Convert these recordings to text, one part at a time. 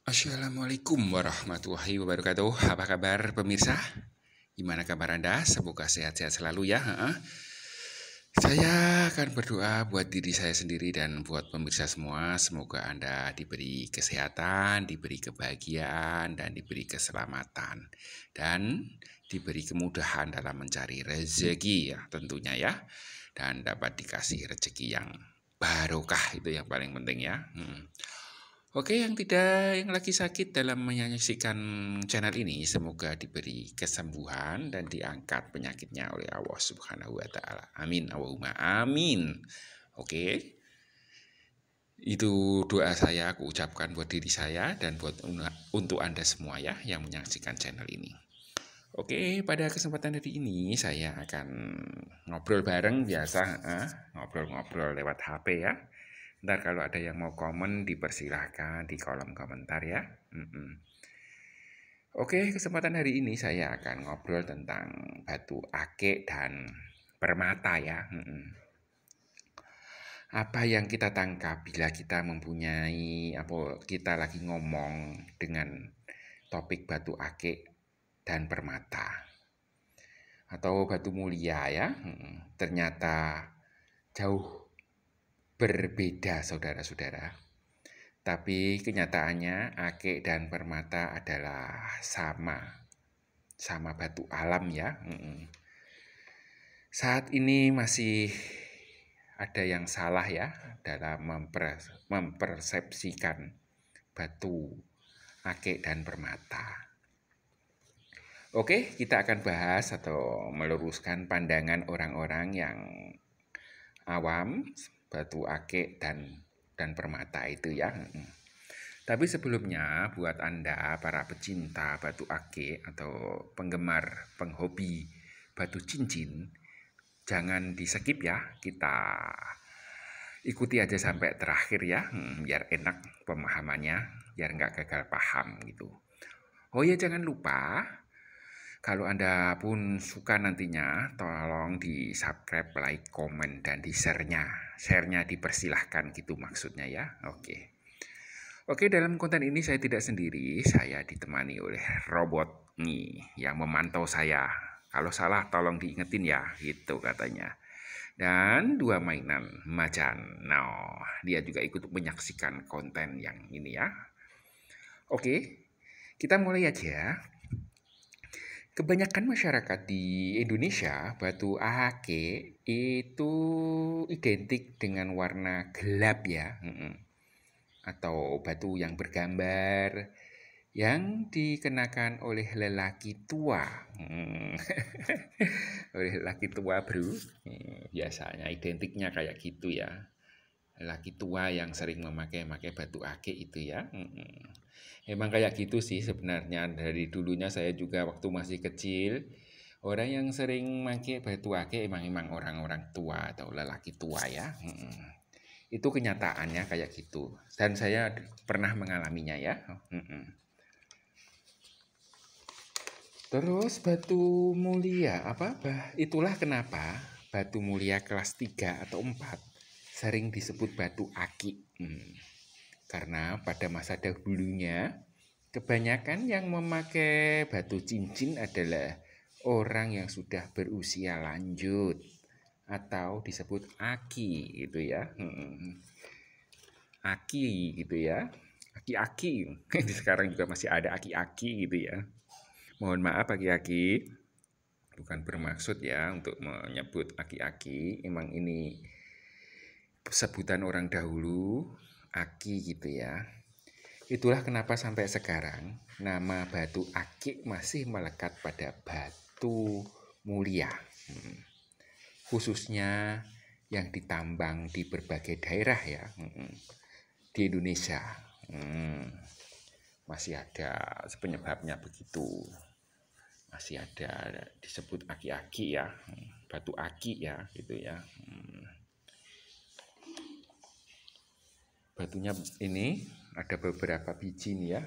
Assalamualaikum warahmatullahi wabarakatuh. Apa kabar pemirsa? Gimana kabar Anda? Semoga sehat-sehat selalu ya. Saya akan berdoa buat diri saya sendiri dan buat pemirsa semua. Semoga Anda diberi kesehatan, diberi kebahagiaan, dan diberi keselamatan. Dan diberi kemudahan dalam mencari rezeki ya tentunya ya. Dan dapat dikasih rezeki yang barokah, itu yang paling penting ya. Oke, yang lagi sakit dalam menyaksikan channel ini, semoga diberi kesembuhan dan diangkat penyakitnya oleh Allah Subhanahu wa Ta'ala. Amin, Allahumma amin. Oke, itu doa saya aku ucapkan buat diri saya dan untuk Anda semua ya yang menyaksikan channel ini. Oke, pada kesempatan hari ini saya akan ngobrol bareng biasa, ngobrol-ngobrol lewat HP ya. Ntar kalau ada yang mau komen dipersilahkan di kolom komentar ya. Oke, kesempatan hari ini saya akan ngobrol tentang batu akik dan permata ya. Apa yang kita tangkap bila kita mempunyai kita lagi ngomong dengan topik batu akik dan permata atau batu mulia ya. Ternyata jauh berbeda saudara-saudara. Tapi kenyataannya akik dan permata adalah sama batu alam ya. Saat ini masih ada yang salah ya dalam mempersepsikan batu akik dan permata. Oke, kita akan bahas atau meluruskan pandangan orang-orang yang awam batu akik dan permata itu ya. Tapi sebelumnya buat Anda para pecinta batu akik atau penghobi batu cincin, jangan di skip ya, kita ikuti aja sampai terakhir ya, biar enak pemahamannya, biar nggak gagal paham gitu. Oh ya, jangan lupa kalau Anda pun suka nantinya, tolong di subscribe, like, komen, dan di share-nya. Share-nya dipersilahkan gitu maksudnya ya. Oke, dalam konten ini saya tidak sendiri. Saya ditemani oleh robot nih yang memantau saya. Kalau salah tolong diingetin ya, gitu katanya. Dan dua mainan macan. Nah, dia juga ikut menyaksikan konten yang ini ya. Oke, kita mulai aja. Kebanyakan masyarakat di Indonesia, batu akik itu identik dengan warna gelap ya, atau batu yang bergambar yang dikenakan oleh lelaki tua, oleh lelaki tua bro, biasanya identiknya kayak gitu ya, lelaki tua yang sering memakai batu akik itu ya. Emang kayak gitu sih sebenarnya dari dulunya saya juga waktu masih kecil. Orang yang sering pakai batu akik emang orang-orang tua atau lelaki tua ya. Itu kenyataannya kayak gitu. Dan saya pernah mengalaminya ya. Terus batu mulia itulah kenapa batu mulia kelas 3 atau 4 sering disebut batu akik. Karena pada masa dahulunya kebanyakan yang memakai batu cincin adalah orang yang sudah berusia lanjut atau disebut aki gitu ya. Aki gitu ya. Aki-aki. Sekarang juga masih ada aki-aki gitu ya. Mohon maaf aki-aki. Bukan bermaksud ya untuk menyebut aki-aki. Emang ini sebutan orang dahulu, aki gitu ya. Itulah kenapa sampai sekarang nama batu akik masih melekat pada batu mulia. Khususnya yang ditambang di berbagai daerah ya. Di Indonesia. Masih ada penyebabnya begitu. Masih ada disebut aki-aki ya. Batu aki ya gitu ya. Batunya ini ada beberapa biji nih ya.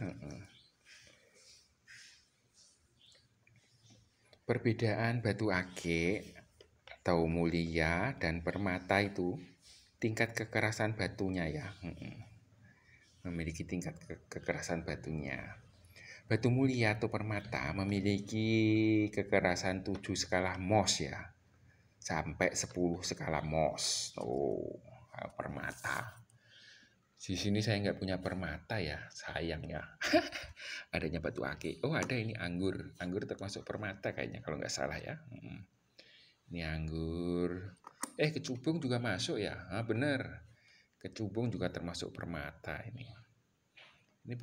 Perbedaan batu akik atau mulia dan permata itu tingkat kekerasan batunya ya. memiliki tingkat kekerasan batunya. Batu mulia atau permata memiliki kekerasan 7 skala Mohs ya, sampai 10 skala Mohs. Permata. Di sini saya nggak punya permata ya, sayang ya. Adanya batu ake. Oh ada ini anggur. Anggur termasuk permata kayaknya kalau nggak salah ya. Ini anggur. Kecubung juga masuk ya. Bener. Kecubung juga termasuk permata ini. Ini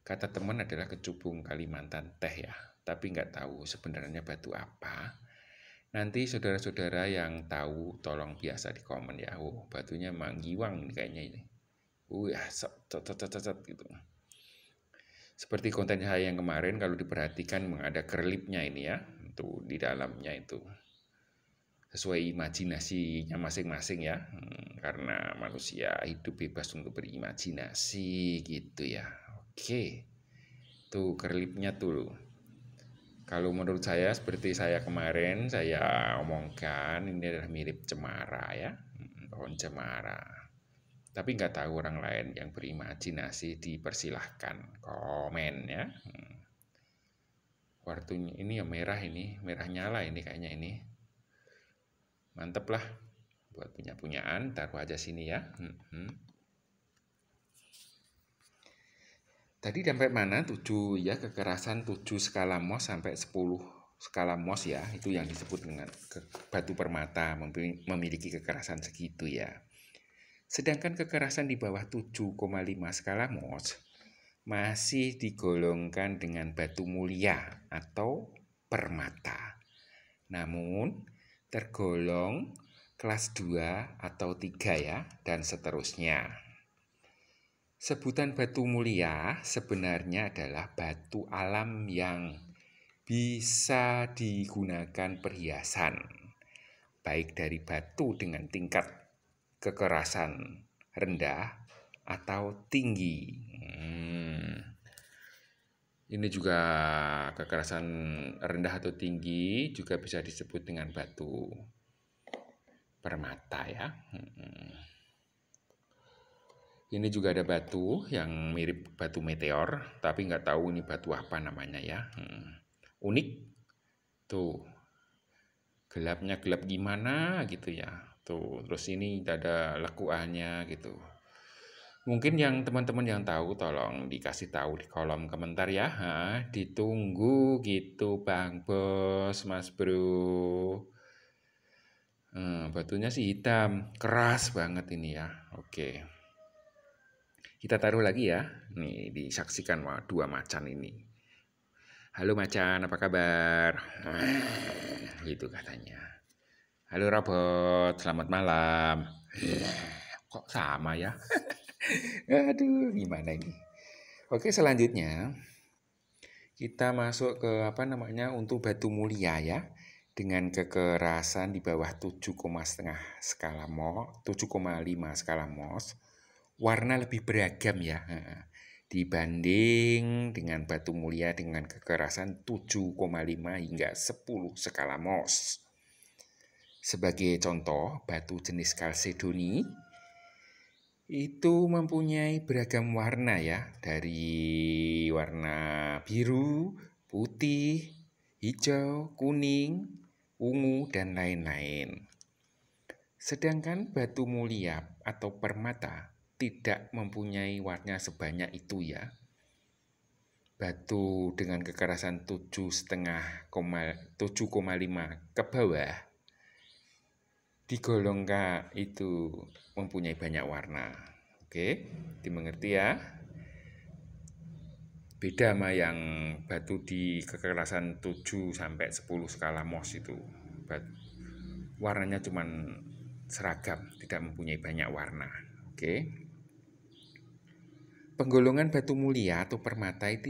kata teman adalah kecubung Kalimantan teh ya. Tapi nggak tahu sebenarnya batu apa. Nanti saudara-saudara yang tahu tolong biasa di komen ya. Batunya Manggiwang kayaknya ini. Ya, gitu. Seperti konten saya yang kemarin kalau diperhatikan ada kerlipnya ini ya. Tuh di dalamnya itu. Sesuai imajinasinya masing-masing ya. Karena manusia hidup bebas untuk berimajinasi gitu ya. Oke. Tuh kerlipnya tuh. Kalau menurut saya seperti saya kemarin saya omongkan ini adalah mirip cemara ya, pohon cemara. Tapi nggak tahu orang lain yang berimajinasi dipersilahkan komen ya. Wartunya ini ya merah nyala ini kayaknya ini. Mantep lah buat punya-punyaan, taruh aja sini ya. Tadi sampai mana? 7 ya, kekerasan 7 skala Mohs sampai 10 skala Mohs ya. Itu yang disebut dengan batu permata memiliki kekerasan segitu ya. Sedangkan kekerasan di bawah 7,5 skala Mohs masih digolongkan dengan batu mulia atau permata. Namun tergolong kelas 2 atau 3 ya, dan seterusnya. Sebutan batu mulia sebenarnya adalah batu alam yang bisa digunakan perhiasan, baik dari batu dengan tingkat kekerasan rendah atau tinggi. Ini juga kekerasan rendah atau tinggi juga bisa disebut dengan batu permata ya. Ini juga ada batu yang mirip batu meteor, tapi nggak tahu ini batu apa namanya ya. Unik, tuh gelapnya gelap gimana gitu ya. Tuh terus ini ada lekuannya gitu. Mungkin yang teman-teman yang tahu tolong dikasih tahu di kolom komentar ya. Ditunggu gitu Bang Bos, Mas Bro. Batunya sih hitam, keras banget ini ya. Oke. Kita taruh lagi ya. Nih, disaksikan dua macan ini. Halo macan, apa kabar? Gitu katanya. Halo robot, selamat malam. Kok sama ya? Aduh, gimana ini? Oke, selanjutnya kita masuk ke untuk batu mulia ya. Dengan kekerasan di bawah 7,5 skala Mohs. Warna lebih beragam ya dibanding dengan batu mulia dengan kekerasan 7,5 hingga 10 skala Mohs. Sebagai contoh, batu jenis kalsedoni itu mempunyai beragam warna ya, dari warna biru, putih, hijau, kuning, ungu, dan lain-lain. Sedangkan batu mulia atau permata tidak mempunyai warna sebanyak itu ya. Batu dengan kekerasan 7,5 ke bawah digolongkan itu mempunyai banyak warna. Oke, dimengerti ya. Beda sama yang batu di kekerasan 7 sampai 10 skala Mohs itu. Warnanya cuman seragam, tidak mempunyai banyak warna. Oke. Penggolongan batu mulia atau permata itu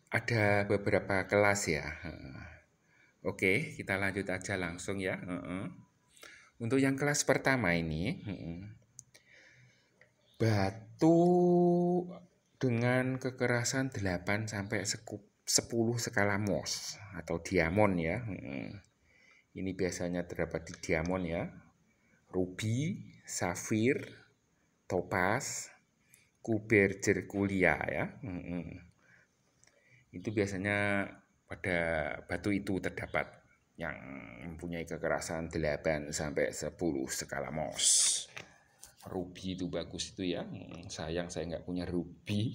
ada beberapa kelas ya. Oke, kita lanjut aja langsung ya. Untuk yang kelas pertama ini, batu dengan kekerasan 8 sampai 10 skala Mohs atau diamond ya. Ini biasanya terdapat di diamond ya. Ruby, safir, topaz, kubergerkulia ya. Itu biasanya pada batu itu terdapat yang mempunyai kekerasan 8 sampai 10 skala Mohs. Ruby itu bagus itu ya. Sayang saya nggak punya ruby.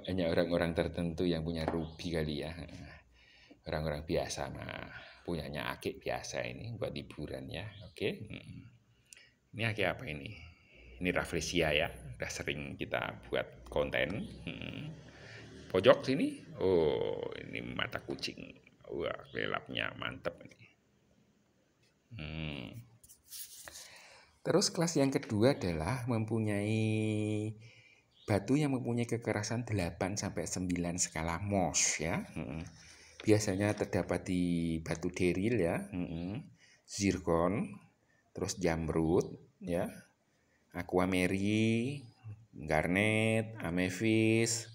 Hanya orang-orang tertentu yang punya ruby kali ya. Orang-orang biasa mah punyanya akik biasa ini buat hiburan ya. Oke. Ini akik apa ini? Ini rafflesia ya. Udah sering kita buat konten. Pojok sini. Oh, ini mata kucing. Wah, lelapnya mantep ini. Terus kelas yang kedua adalah mempunyai batu yang mempunyai kekerasan 8 sampai 9 skala Mohs ya. Biasanya terdapat di batu deril ya, zirkon, terus jamrud ya, aquamarine, garnet, amethyst,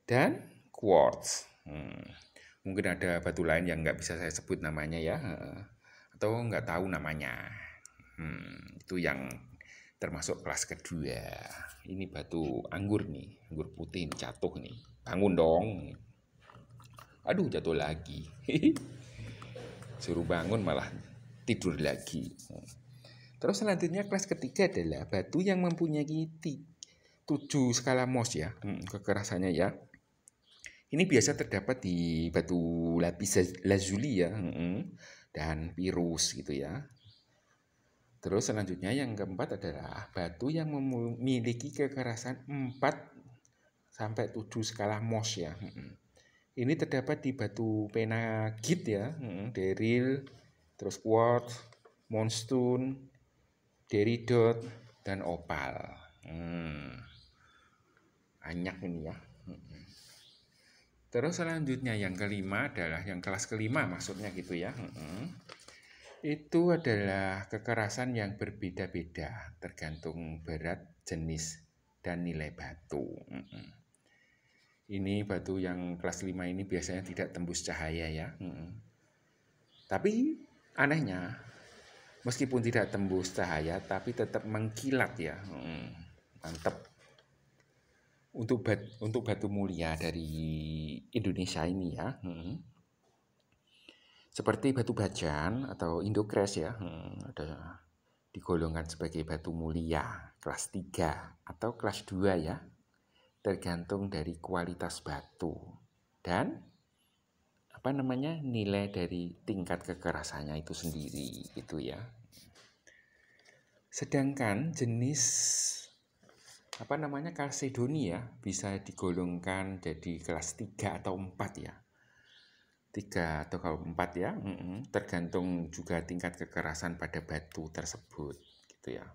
dan quartz. Mungkin ada batu lain yang nggak bisa saya sebut namanya ya, atau nggak tahu namanya. Itu yang termasuk kelas kedua. Ini batu anggur nih, anggur putih nih, jatuh nih. Bangun dong. Aduh, jatuh lagi. Suruh bangun malah tidur lagi. Terus selanjutnya kelas ketiga adalah batu yang mempunyai 7 skala Mohs ya, kekerasannya ya. Ini biasa terdapat di batu lapis lazuli ya, dan pirus gitu ya. Terus selanjutnya yang keempat adalah batu yang memiliki kekerasan 4 sampai 7 skala Mohs ya. Ini terdapat di batu penagit ya, deril, terus quartz, moonstone, deridot, dan opal. Banyak ini ya. Terus selanjutnya yang kelima adalah yang kelas kelima maksudnya gitu ya. Itu adalah kekerasan yang berbeda-beda tergantung berat, jenis, dan nilai batu. Ini batu yang kelas 5 ini biasanya tidak tembus cahaya ya. Tapi anehnya, meskipun tidak tembus cahaya, tapi tetap mengkilat ya. Mantap. Untuk batu mulia dari Indonesia ini ya. Seperti batu bajan atau Indocrest ya, ada digolongkan sebagai batu mulia kelas 3 atau kelas 2 ya, tergantung dari kualitas batu dan nilai dari tingkat kekerasannya itu sendiri itu ya. Sedangkan jenis kalsedonia bisa digolongkan jadi kelas 3 atau 4 ya. 3 atau kalau 4 ya, tergantung juga tingkat kekerasan pada batu tersebut gitu ya.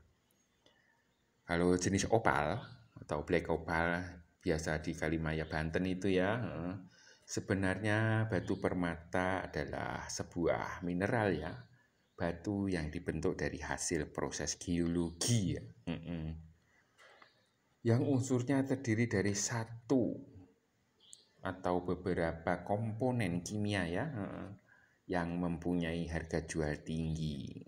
Kalau jenis opal atau black opal biasa di Kalimaya Banten itu ya, sebenarnya batu permata adalah sebuah mineral ya, batu yang dibentuk dari hasil proses geologi ya, yang unsurnya terdiri dari satu atau beberapa komponen kimia ya, yang mempunyai harga jual tinggi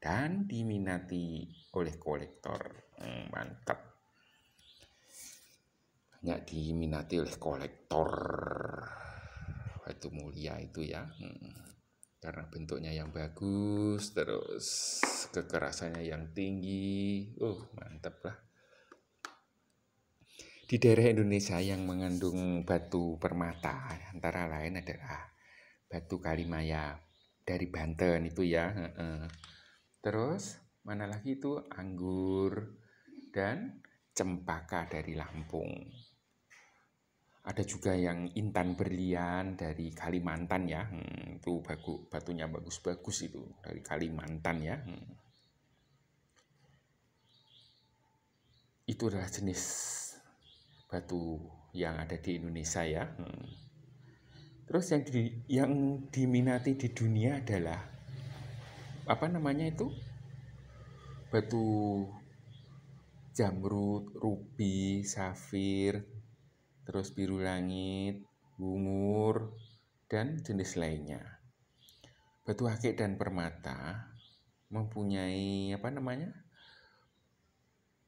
dan diminati oleh kolektor. Mantap. Banyak diminati oleh kolektor batu mulia itu ya, karena bentuknya yang bagus, terus kekerasannya yang tinggi. Mantap lah. Di daerah Indonesia yang mengandung batu permata antara lain adalah batu Kalimaya dari Banten itu ya. Terus mana lagi itu anggur dan cempaka dari Lampung. Ada juga yang intan berlian dari Kalimantan ya. Itu batunya bagus-bagus itu dari Kalimantan ya. Itu adalah jenis batu yang ada di Indonesia ya. Terus yang diminati di dunia adalah batu jamrud, rubi, safir, terus biru langit, bungur, dan jenis lainnya. Batu akik dan permata mempunyai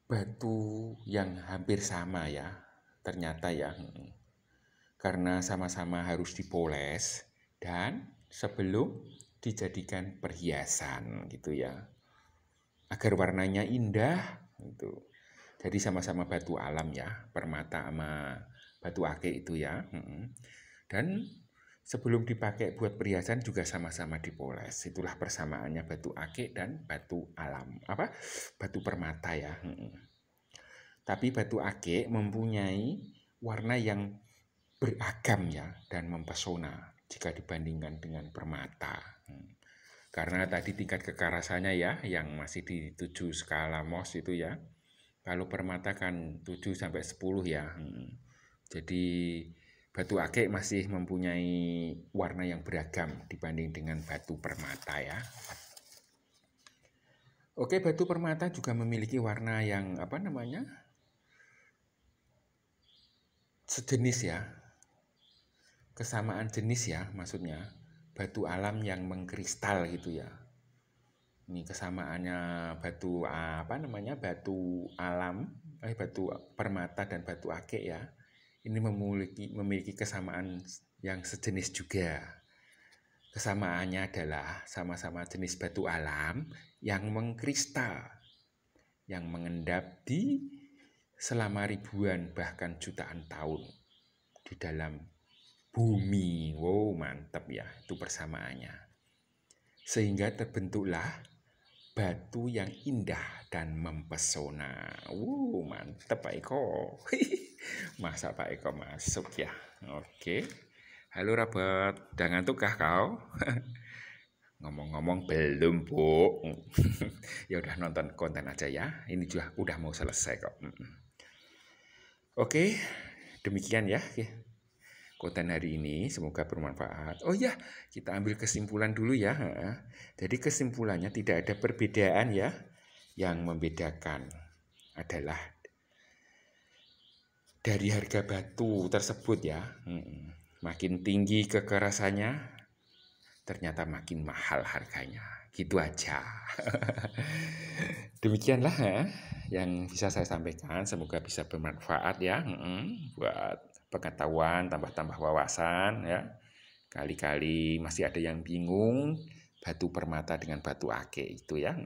batu yang hampir sama ya, ternyata ya. Karena sama-sama harus dipoles dan sebelum dijadikan perhiasan gitu ya. Agar warnanya indah gitu. Jadi sama-sama batu alam ya, permata sama batu ake itu ya. Dan sebelum dipakai buat perhiasan juga sama-sama dipoles. Itulah persamaannya batu ake dan batu alam. Batu permata ya. Tapi batu ake mempunyai warna yang beragam ya dan mempesona jika dibandingkan dengan permata. Karena tadi tingkat kekerasannya ya yang masih di 7 skala Mohs itu ya. Kalau permata kan 7 sampai 10 ya. Jadi batu ake masih mempunyai warna yang beragam dibanding dengan batu permata ya. Oke, batu permata juga memiliki warna yang sejenis ya. Kesamaan jenis ya maksudnya. Batu alam yang mengkristal gitu ya. Ini kesamaannya batu batu alam, batu permata dan batu ake ya. Ini memiliki kesamaan yang sejenis juga. Kesamaannya adalah sama-sama jenis batu alam yang mengkristal, yang mengendap di selama ribuan bahkan jutaan tahun di dalam bumi. Wow, mantap ya, itu persamaannya. Sehingga terbentuklah batu yang indah dan mempesona. Mantap Pak Eko. Masa Pak Eko masuk ya. Oke. Halo Robert, udah ngantuk kah kau? Ngomong-ngomong belum, Bu. Ya udah nonton konten aja ya. Ini juga udah mau selesai kok. Oke, demikian ya konten hari ini, semoga bermanfaat. Oh ya, kita ambil kesimpulan dulu ya. Jadi kesimpulannya tidak ada perbedaan ya. Yang membedakan adalah dari harga batu tersebut ya. Makin tinggi kekerasannya, ternyata makin mahal harganya. Gitu aja. Demikianlah yang bisa saya sampaikan. Semoga bisa bermanfaat ya. Buat pengetahuan, tambah-tambah wawasan ya. Kali-kali masih ada yang bingung batu permata dengan batu ake itu ya.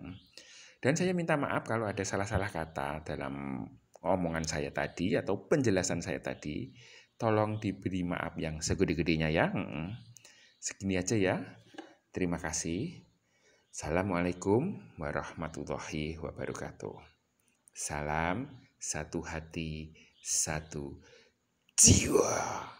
Dan saya minta maaf kalau ada salah-salah kata dalam omongan saya tadi atau penjelasan saya tadi. Tolong diberi maaf yang segede-gedenya ya. Segini aja ya. Terima kasih. Assalamualaikum warahmatullahi wabarakatuh. Salam satu hati, satu jiwa.